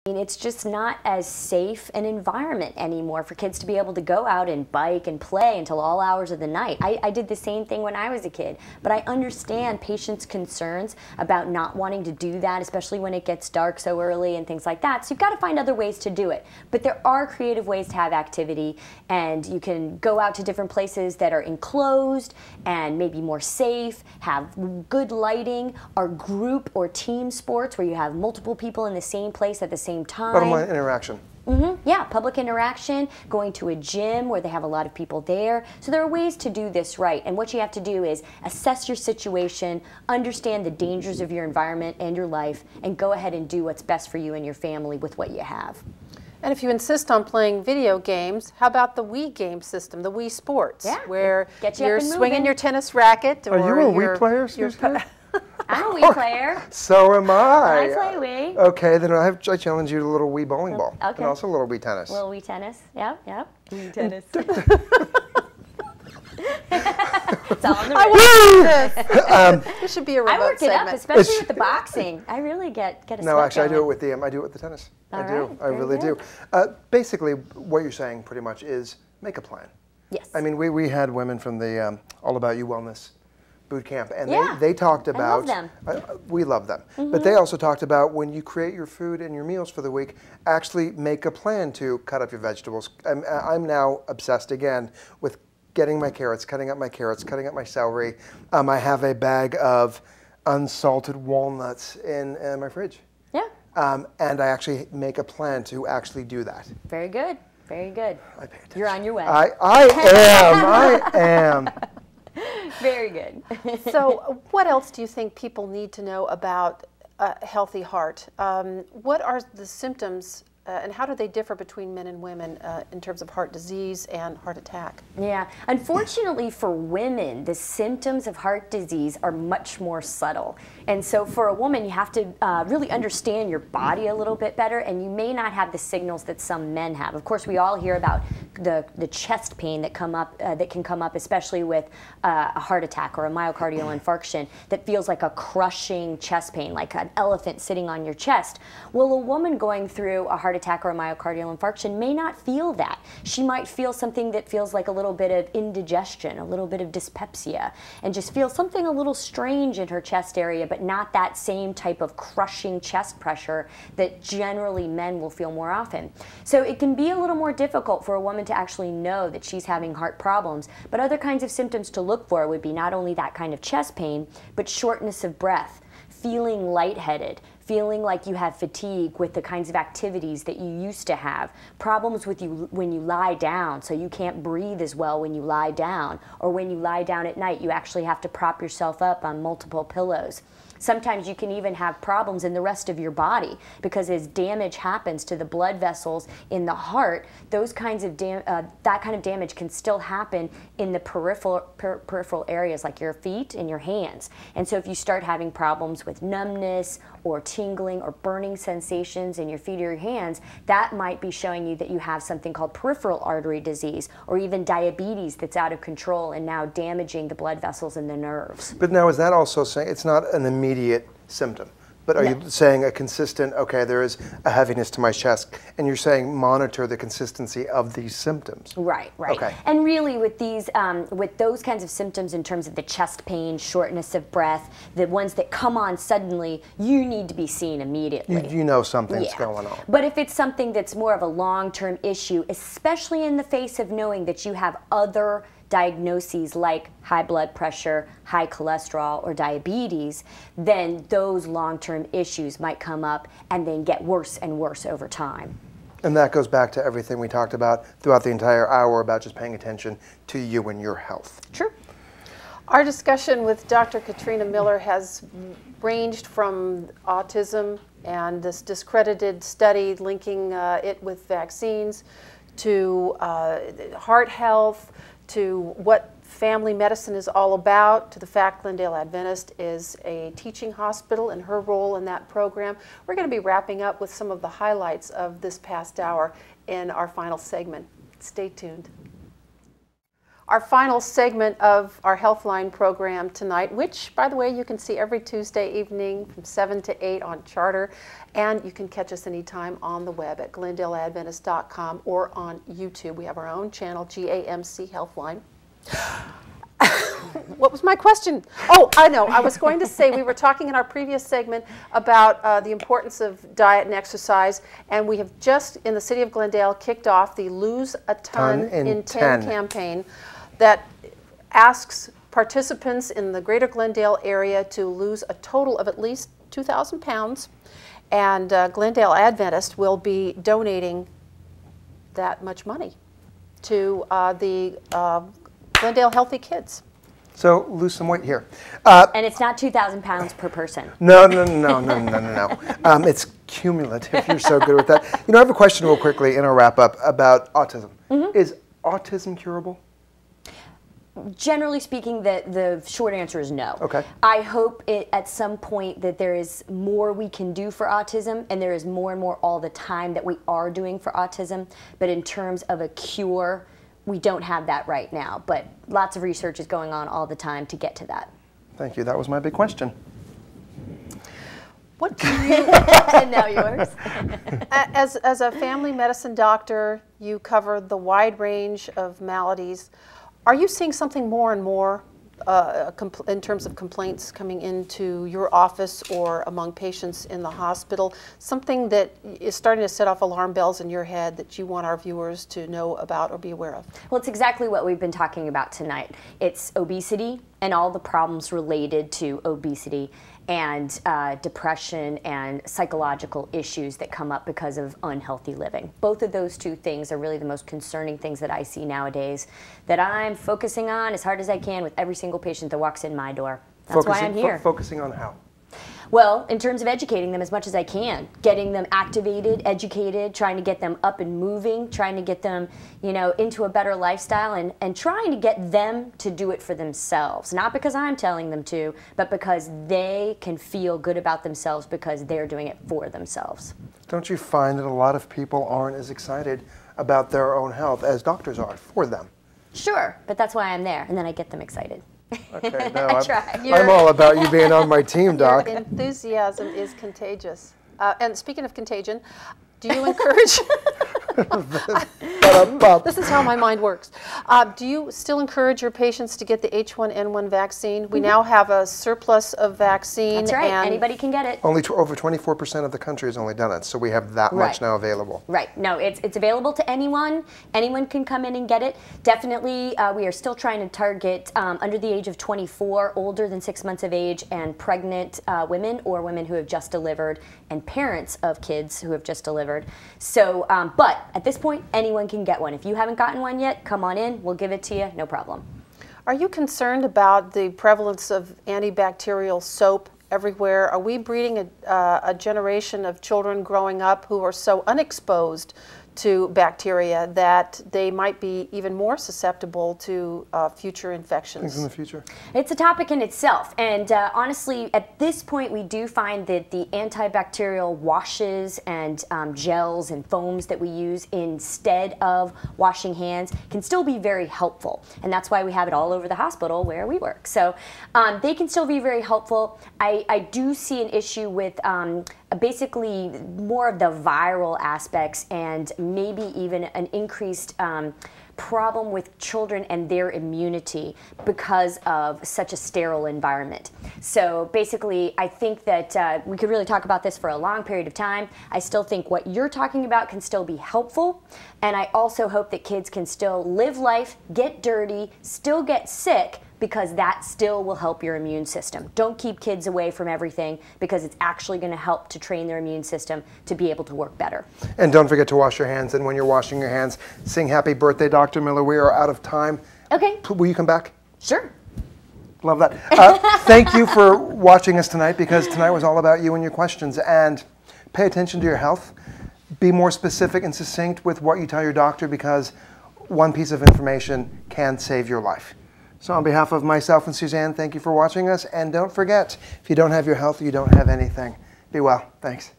I mean, it's just not as safe an environment anymore for kids to be able to go out and bike and play until all hours of the night. I did the same thing when I was a kid, but I understand patients' concerns about not wanting to do that, especially when it gets dark so early and things like that. So you've got to find other ways to do it. But there are creative ways to have activity, and you can go out to different places that are enclosed and maybe more safe, have good lighting, or group or team sports where you have multiple people in the same place at the same time. Bottom line, interaction. Yeah, public interaction, going to a gym where they have a lot of people there. So there are ways to do this right. And what you have to do is assess your situation, understand the dangers of your environment and your life, and go ahead and do what's best for you and your family with what you have. And if you insist on playing video games, how about the Wii game system, the Wii Sports, where you're swinging your tennis racket? Or are you a Wii player, Susan? I'm a Wii player. So am I. I play Wii. Okay, then I challenge you to a little Wii bowling ball. Okay. And also a little Wii tennis. A little Wii tennis. Yep, yep. Wii tennis. It's all on the This should be a remote I work it up, especially with the boxing. I really get a No, actually, I do it with the tennis. All I do. right, I really do. Basically, what you're saying pretty much is make a plan. Yes. I mean, we had women from the All About You Wellness boot camp, and they talked about. I love them. We love them, but they also talked about when you create your food and your meals for the week, actually make a plan to cut up your vegetables. I'm now obsessed again with getting my carrots, cutting up my carrots, cutting up my celery. I have a bag of unsalted walnuts in my fridge. Yeah. And I actually make a plan to actually do that. Very good. Very good. I pay attention. You're on your way. I am. Very good. So what else do you think people need to know about a healthy heart? What are the symptoms and how do they differ between men and women in terms of heart disease and heart attack? Yeah, unfortunately for women, the symptoms of heart disease are much more subtle. And so for a woman, you have to really understand your body a little bit better, and you may not have the signals that some men have. Of course, we all hear about the chest pain that can come up, especially with a heart attack or a myocardial infarction, that feels like a crushing chest pain, like an elephant sitting on your chest. Well, a woman going through a heart attack or a myocardial infarction may not feel that. She might feel something that feels like a little bit of indigestion, a little bit of dyspepsia, and just feel something a little strange in her chest area, but not that same type of crushing chest pressure that generally men will feel more often. So it can be a little more difficult for a woman to actually know that she's having heart problems, but other kinds of symptoms to look for would be not only that kind of chest pain, but shortness of breath, feeling lightheaded, feeling like you have fatigue with the kinds of activities that you used to have, problems with you when you lie down, so you can't breathe as well when you lie down, or when you lie down at night, you actually have to prop yourself up on multiple pillows. Sometimes you can even have problems in the rest of your body because as damage happens to the blood vessels in the heart, those kinds of that kind of damage can still happen in the peripheral areas like your feet and your hands. And so if you start having problems with numbness or tingling or burning sensations in your feet or your hands, that might be showing you that you have something called peripheral artery disease or even diabetes that's out of control and now damaging the blood vessels and the nerves. But now is that also saying it's not an immediate symptom? But are you saying a consistent, okay, there is a heaviness to my chest, and you're saying monitor the consistency of these symptoms? Right, right. Okay. And really with these, with those kinds of symptoms in terms of the chest pain, shortness of breath, the ones that come on suddenly, you need to be seen immediately. You know something's going on. But if it's something that's more of a long-term issue, especially in the face of knowing that you have other diagnoses like high blood pressure, high cholesterol, or diabetes, then those long-term issues might come up and then get worse and worse over time. And that goes back to everything we talked about throughout the entire hour about just paying attention to you and your health. True. Our discussion with Dr. Katrina Miller has ranged from autism and this discredited study linking it with vaccines to heart health, to what family medicine is all about, to the fact Glendale Adventist is a teaching hospital and her role in that program. We're going to be wrapping up with some of the highlights of this past hour in our final segment. Stay tuned. our final segment of our Healthline program tonight, which, by the way, you can see every Tuesday evening from 7 to 8 on Charter. And you can catch us anytime on the web at glendaleadventist.com or on YouTube. We have our own channel, GAMC Healthline. What was my question? Oh, I know. I was going to say we were talking in our previous segment about the importance of diet and exercise, and we have just, in the city of Glendale, kicked off the Lose a Ton in 10 campaign that asks participants in the greater Glendale area to lose a total of at least 2,000 pounds, and Glendale Adventist will be donating that much money to the Glendale Healthy Kids. So lose some weight here. And it's not 2,000 pounds per person. No. It's cumulative. You're so good with that. You know, I have a question real quickly in our wrap up about autism. Is autism curable? Generally speaking, the short answer is no. Okay. I hope at some point that there is more we can do for autism, and there is more and more all the time that we are doing for autism. But in terms of a cure, we don't have that right now, but lots of research is going on all the time to get to that. Thank you. That was my big question. What do you, And now yours. as a family medicine doctor, you cover the wide range of maladies. Are you seeing something more and more in terms of complaints coming into your office or among patients in the hospital? Something that is starting to set off alarm bells in your head that you want our viewers to know about or be aware of? Well, it's exactly what we've been talking about tonight. It's obesity and all the problems related to obesity, and depression and psychological issues that come up because of unhealthy living. Both of those two things are really the most concerning things that I see nowadays, that I'm focusing on as hard as I can with every single patient that walks in my door. That's why I'm here. Focusing on how? Well, in terms of educating them as much as I can, getting them activated, educated, trying to get them up and moving, trying to get them, you know, into a better lifestyle, and trying to get them to do it for themselves. Not because I'm telling them to, but because they can feel good about themselves because they're doing it for themselves. Don't you find that a lot of people aren't as excited about their own health as doctors are for them? Sure, but that's why I'm there, and then I get them excited. Okay, no, I I'm all about you being on my team, Doc. Your enthusiasm is contagious. And speaking of contagion, do you encourage... This is how my mind works. Do you still encourage your patients to get the H1N1 vaccine? We now have a surplus of vaccine. That's right. And anybody can get it. Only over 24% of the country has only done it, so we have that much now available. Right. No, it's available to anyone. Anyone can come in and get it. Definitely, we are still trying to target under the age of 24, older than 6 months of age, and pregnant women or women who have just delivered, and parents of kids who have just delivered. So, but at this point, anyone can get one. If you haven't gotten one yet, come on in. We'll give it to you. No problem. Are you concerned about the prevalence of antibacterial soap everywhere? Are we breeding a generation of children growing up who are so unexposed to bacteria that they might be even more susceptible to future infections? Things in the future? It's a topic in itself, and honestly, at this point, we do find that the antibacterial washes and gels and foams that we use instead of washing hands can still be very helpful, and that's why we have it all over the hospital where we work. So they can still be very helpful. I do see an issue with basically more of the viral aspects, and maybe even an increased problem with children and their immunity because of such a sterile environment. So basically, I think that we could really talk about this for a long period of time. I still think what you're talking about can still be helpful, and I also hope that kids can still live life, get dirty, still get sick, because that still will help your immune system. Don't keep kids away from everything, because it's actually going to help to train their immune system to be able to work better. And don't forget to wash your hands, and when you're washing your hands, sing happy birthday, Dr. Miller. We are out of time. Okay. Will you come back? Sure. Love that. Thank you for watching us tonight, because tonight was all about you and your questions. And pay attention to your health. Be more specific and succinct with what you tell your doctor, because one piece of information can save your life. So on behalf of myself and Suzanne, thank you for watching us. And don't forget, if you don't have your health, you don't have anything. Be well. Thanks.